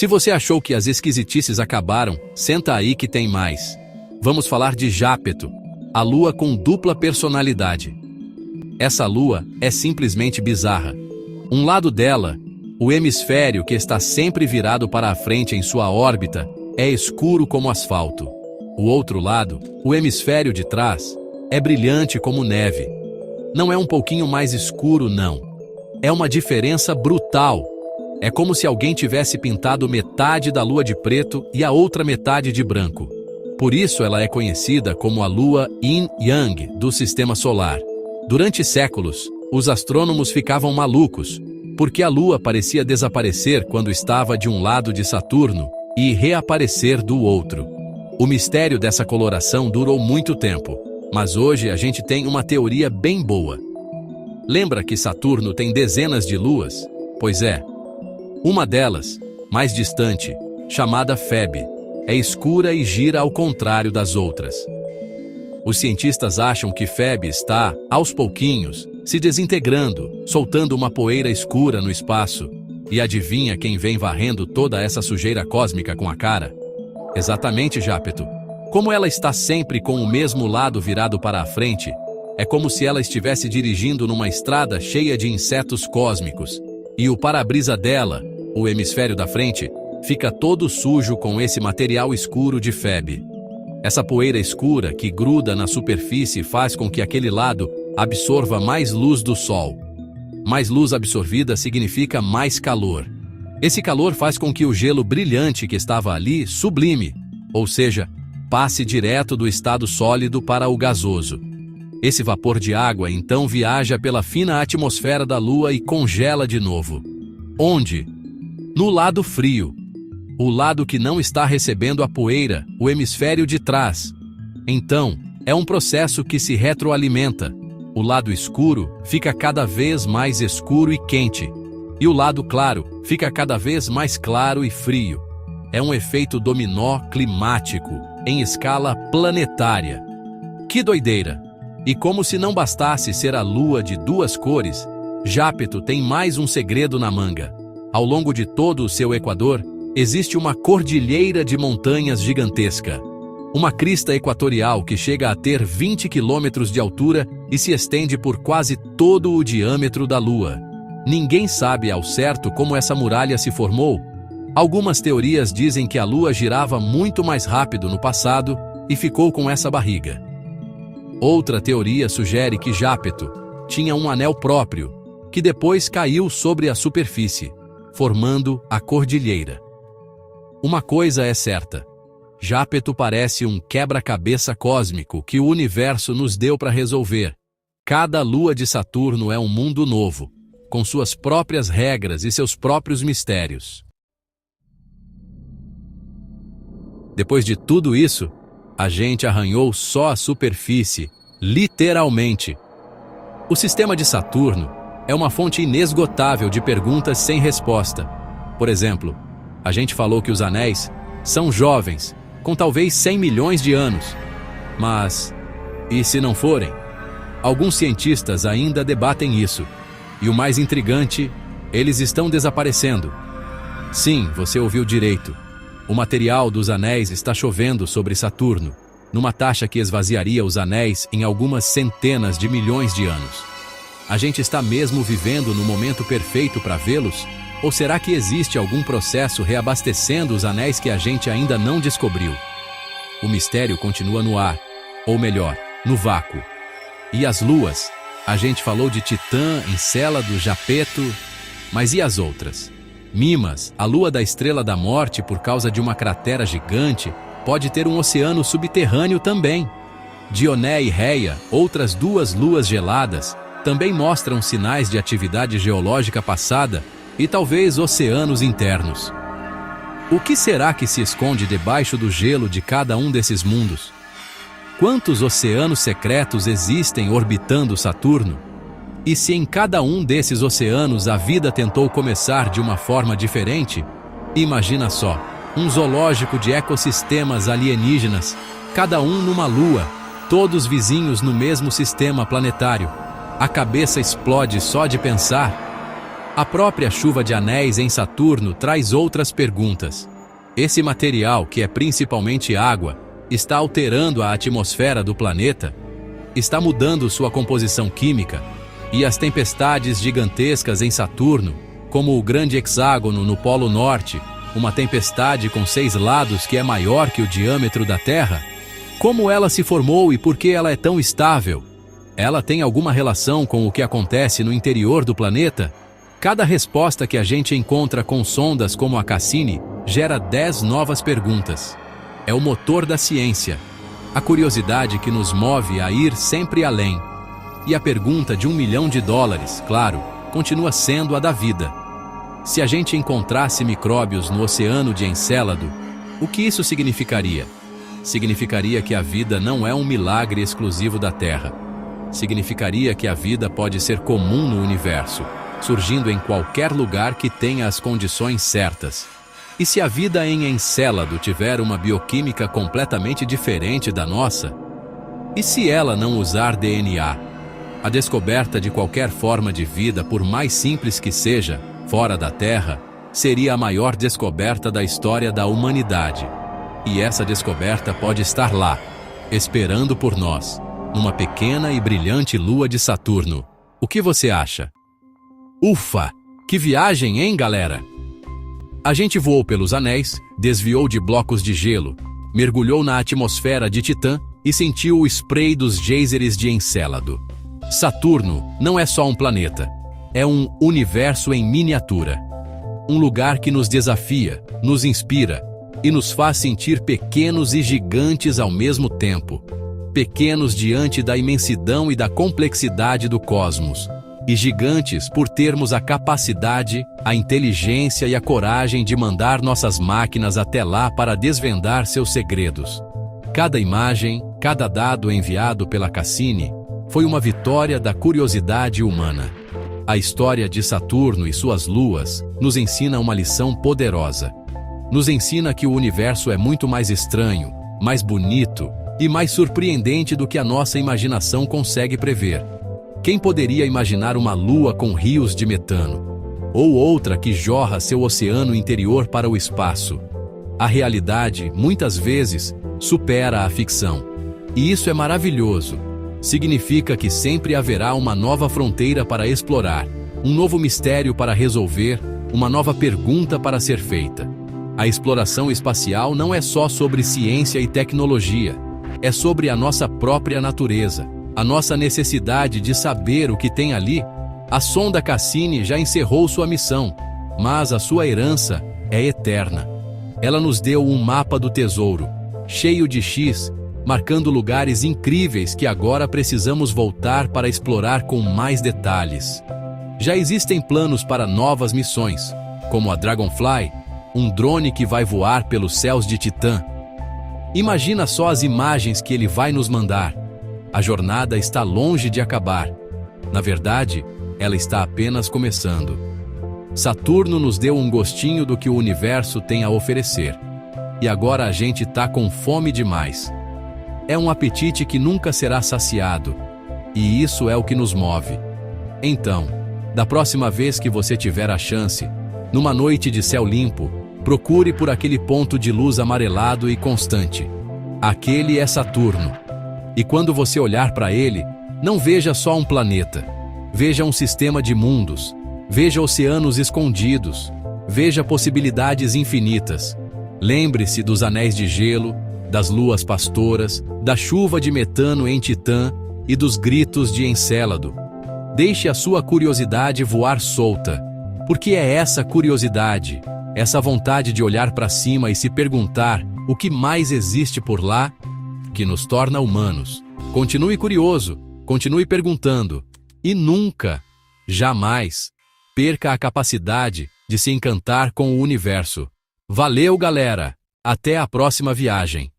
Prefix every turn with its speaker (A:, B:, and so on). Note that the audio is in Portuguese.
A: Se você achou que as esquisitices acabaram, senta aí que tem mais. Vamos falar de Jápeto, a lua com dupla personalidade. Essa lua é simplesmente bizarra. Um lado dela, o hemisfério que está sempre virado para a frente em sua órbita, é escuro como asfalto. O outro lado, o hemisfério de trás, é brilhante como neve. Não é um pouquinho mais escuro, não. É uma diferença brutal. É como se alguém tivesse pintado metade da lua de preto e a outra metade de branco. Por isso ela é conhecida como a lua Yin-Yang do Sistema Solar. Durante séculos, os astrônomos ficavam malucos, porque a lua parecia desaparecer quando estava de um lado de Saturno e reaparecer do outro. O mistério dessa coloração durou muito tempo, mas hoje a gente tem uma teoria bem boa. Lembra que Saturno tem dezenas de luas? Pois é. Uma delas, mais distante, chamada Febe, é escura e gira ao contrário das outras. Os cientistas acham que Febe está, aos pouquinhos, se desintegrando, soltando uma poeira escura no espaço. E adivinha quem vem varrendo toda essa sujeira cósmica com a cara? Exatamente, Jápeto. Como ela está sempre com o mesmo lado virado para a frente, é como se ela estivesse dirigindo numa estrada cheia de insetos cósmicos. E o para-brisa dela, o hemisfério da frente, fica todo sujo com esse material escuro de Febe. Essa poeira escura que gruda na superfície faz com que aquele lado absorva mais luz do Sol. Mais luz absorvida significa mais calor. Esse calor faz com que o gelo brilhante que estava ali sublime, ou seja, passe direto do estado sólido para o gasoso. Esse vapor de água então viaja pela fina atmosfera da Lua e congela de novo. Onde? No lado frio. O lado que não está recebendo a poeira, o hemisfério de trás. Então, é um processo que se retroalimenta. O lado escuro fica cada vez mais escuro e quente, e o lado claro fica cada vez mais claro e frio. É um efeito dominó climático, em escala planetária. Que doideira! E como se não bastasse ser a lua de duas cores, Jápeto tem mais um segredo na manga. Ao longo de todo o seu equador, existe uma cordilheira de montanhas gigantesca. Uma crista equatorial que chega a ter 20 quilômetros de altura e se estende por quase todo o diâmetro da Lua. Ninguém sabe ao certo como essa muralha se formou. Algumas teorias dizem que a Lua girava muito mais rápido no passado e ficou com essa barriga. Outra teoria sugere que Jápeto tinha um anel próprio, que depois caiu sobre a superfície, formando a cordilheira. Uma coisa é certa. Jápeto parece um quebra-cabeça cósmico que o universo nos deu para resolver. Cada lua de Saturno é um mundo novo, com suas próprias regras e seus próprios mistérios. Depois de tudo isso, a gente arranhou só a superfície, literalmente. O sistema de Saturno é uma fonte inesgotável de perguntas sem resposta. Por exemplo, a gente falou que os anéis são jovens, com talvez 100 milhões de anos. Mas, e se não forem? Alguns cientistas ainda debatem isso. E o mais intrigante, eles estão desaparecendo. Sim, você ouviu direito. O material dos anéis está chovendo sobre Saturno, numa taxa que esvaziaria os anéis em algumas centenas de milhões de anos. A gente está mesmo vivendo no momento perfeito para vê-los? Ou será que existe algum processo reabastecendo os anéis que a gente ainda não descobriu? O mistério continua no ar, ou melhor, no vácuo. E as luas? A gente falou de Titã, Encélado, Jápeto, mas e as outras? Mimas, a lua da Estrela da Morte por causa de uma cratera gigante, pode ter um oceano subterrâneo também. Dioné e Réia, outras duas luas geladas, também mostram sinais de atividade geológica passada e talvez oceanos internos. O que será que se esconde debaixo do gelo de cada um desses mundos? Quantos oceanos secretos existem orbitando Saturno? E se em cada um desses oceanos a vida tentou começar de uma forma diferente? Imagina só, um zoológico de ecossistemas alienígenas, cada um numa lua, todos vizinhos no mesmo sistema planetário. A cabeça explode só de pensar. A própria chuva de anéis em Saturno traz outras perguntas. Esse material, que é principalmente água, está alterando a atmosfera do planeta? Está mudando sua composição química? E as tempestades gigantescas em Saturno, como o grande hexágono no Polo Norte, uma tempestade com 6 lados que é maior que o diâmetro da Terra? Como ela se formou e por que ela é tão estável? Ela tem alguma relação com o que acontece no interior do planeta? Cada resposta que a gente encontra com sondas como a Cassini gera 10 novas perguntas. É o motor da ciência, a curiosidade que nos move a ir sempre além. E a pergunta de $1 milhão, claro, continua sendo a da vida. Se a gente encontrasse micróbios no oceano de Encélado, o que isso significaria? Significaria que a vida não é um milagre exclusivo da Terra. Significaria que a vida pode ser comum no universo, surgindo em qualquer lugar que tenha as condições certas. E se a vida em Encélado tiver uma bioquímica completamente diferente da nossa? E se ela não usar DNA? A descoberta de qualquer forma de vida, por mais simples que seja, fora da Terra, seria a maior descoberta da história da humanidade. E essa descoberta pode estar lá, esperando por nós, numa pequena e brilhante lua de Saturno. O que você acha? Ufa! Que viagem, hein, galera? A gente voou pelos anéis, desviou de blocos de gelo, mergulhou na atmosfera de Titã e sentiu o spray dos geysers de Encélado. Saturno não é só um planeta, é um universo em miniatura. Um lugar que nos desafia, nos inspira e nos faz sentir pequenos e gigantes ao mesmo tempo. Pequenos diante da imensidão e da complexidade do cosmos, e gigantes por termos a capacidade, a inteligência e a coragem de mandar nossas máquinas até lá para desvendar seus segredos. Cada imagem, cada dado enviado pela Cassini foi uma vitória da curiosidade humana. A história de Saturno e suas luas nos ensina uma lição poderosa. Nos ensina que o universo é muito mais estranho, mais bonito e mais surpreendente do que a nossa imaginação consegue prever. Quem poderia imaginar uma lua com rios de metano? Ou outra que jorra seu oceano interior para o espaço? A realidade, muitas vezes, supera a ficção. E isso é maravilhoso. Significa que sempre haverá uma nova fronteira para explorar, um novo mistério para resolver, uma nova pergunta para ser feita. A exploração espacial não é só sobre ciência e tecnologia. É sobre a nossa própria natureza, a nossa necessidade de saber o que tem ali. A sonda Cassini já encerrou sua missão, mas a sua herança é eterna. Ela nos deu um mapa do tesouro, cheio de X, marcando lugares incríveis que agora precisamos voltar para explorar com mais detalhes. Já existem planos para novas missões, como a Dragonfly, um drone que vai voar pelos céus de Titã. Imagina só as imagens que ele vai nos mandar. A jornada está longe de acabar. Na verdade, ela está apenas começando. Saturno nos deu um gostinho do que o universo tem a oferecer. E agora a gente tá com fome demais. É um apetite que nunca será saciado. E isso é o que nos move. Então, da próxima vez que você tiver a chance, numa noite de céu limpo, procure por aquele ponto de luz amarelado e constante. Aquele é Saturno. E quando você olhar para ele, não veja só um planeta. Veja um sistema de mundos. Veja oceanos escondidos. Veja possibilidades infinitas. Lembre-se dos anéis de gelo, das luas pastoras, da chuva de metano em Titã e dos gritos de Encélado. Deixe a sua curiosidade voar solta, porque é essa curiosidade, essa vontade de olhar para cima e se perguntar o que mais existe por lá, que nos torna humanos. Continue curioso, continue perguntando, e nunca, jamais, perca a capacidade de se encantar com o universo. Valeu, galera! Até a próxima viagem!